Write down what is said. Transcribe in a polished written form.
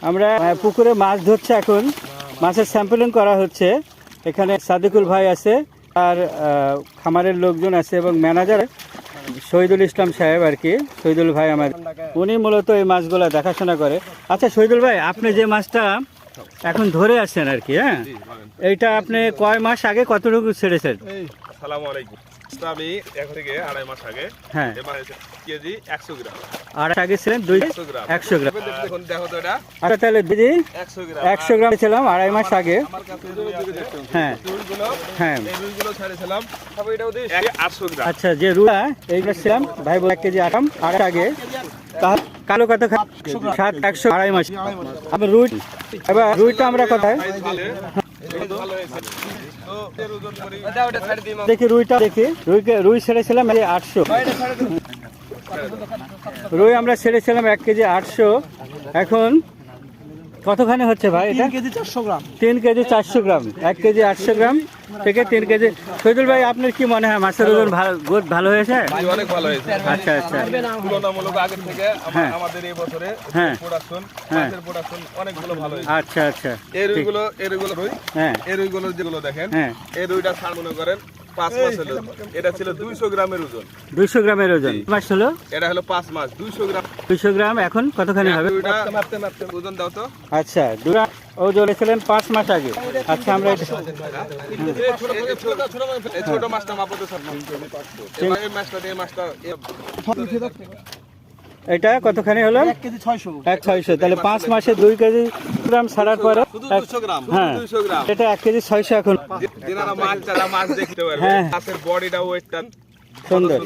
আমরা পুকুরে মাছ ধরছে, এখন মাছের স্যাম্পলিং করা হচ্ছে। এখানে সাদিকুল ভাই আছে, আর খামারের লোকজন আছে এবং ম্যানেজার শহীদুল ইসলাম সাহেব আর কি, শহীদুল ভাই আমার, উনি মূলত এই মাছগুলো দেখাশোনা করে। আচ্ছা শহীদুল ভাই, আপনি যে মাছটা এখন ধরে আসছেন আর কি, হ্যাঁ, এইটা আপনি কয় মাস আগে কতটুকু ছেড়েছেন? আসসালামু আলাইকুম। আমি এখন থেকে 2.5 মাস আগে, হ্যাঁ, কেজি 100 গ্রাম। আর আগে ছিলেন 100 গ্রাম। এখন দেখো তো এটা, আচ্ছা তাহলে দিদি 100 গ্রাম ছিলাম 2.5 মাস আগে। হ্যাঁ হ্যাঁ, এই রুইগুলো ছাড়িয়েছিলাম, তারপর এটাও দিই 800 গ্রাম। আচ্ছা যে রুইটা এইটা ছিলাম ভাই 1 কেজি আটাম আর আগে, কালো কত 100 2.5 মাস। আবার রুই, এবার রুইটা আমরা কোথায় দেখি? রুইটা দেখি, রুই ছেড়েছিলাম 800, রুই আমরা ছেড়েছিলাম 1 কেজি 800। এখন কতখানি হচ্ছে ভাই এটা? 3 কেজি 400 গ্রাম। 3 কেজি 400 গ্রাম, 1 কেজি 800 গ্রাম থেকে 3 কেজি। শহীদুল ভাই আপনার কি মনে হয় মাছের ওজন ভালো হয়েছে? অনেক ভালো হয়েছে। আচ্ছা আচ্ছা, তুলনামূলক আগের থেকে আমাদের এই বছরে প্রোডাকশন, মাছের প্রোডাকশন অনেকগুলো ভালো হয়েছে। আচ্ছা আচ্ছা, এই রুইগুলো রুই, হ্যাঁ এই রুইগুলো যেগুলো দেখেন, হ্যাঁ, এই রুইটা ছাড় মনে করেন 5 মাসের ওজন। এটা ছিল 200 গ্রামের ওজন। 200 গ্রামের ওজন মাছ হলো, এটা হলো 5 মাস 200 গ্রাম। 200 গ্রাম এখন কতখানি হবে? ওজন দাও তো। আচ্ছা দুরা ওজন ছিলেন 5 মাস আগে। আচ্ছা আমরা এই ছোট মাছটা মাপতে সব এই মাছটা দিয়ে মাছটা এটা কতখানি হলো? 1 কেজি 600। 600, তাহলে 5 মাসে 2 কেজি গ্রাম ছাড়ার পরে 200 গ্রাম, হ্যাঁ 200 গ্রাম। এটা 1 কেজি 600 এখন। যারা মাছ দেখতে পারবে, হ্যাঁ। মাছের বডিটা ওয়েটটা সুন্দর।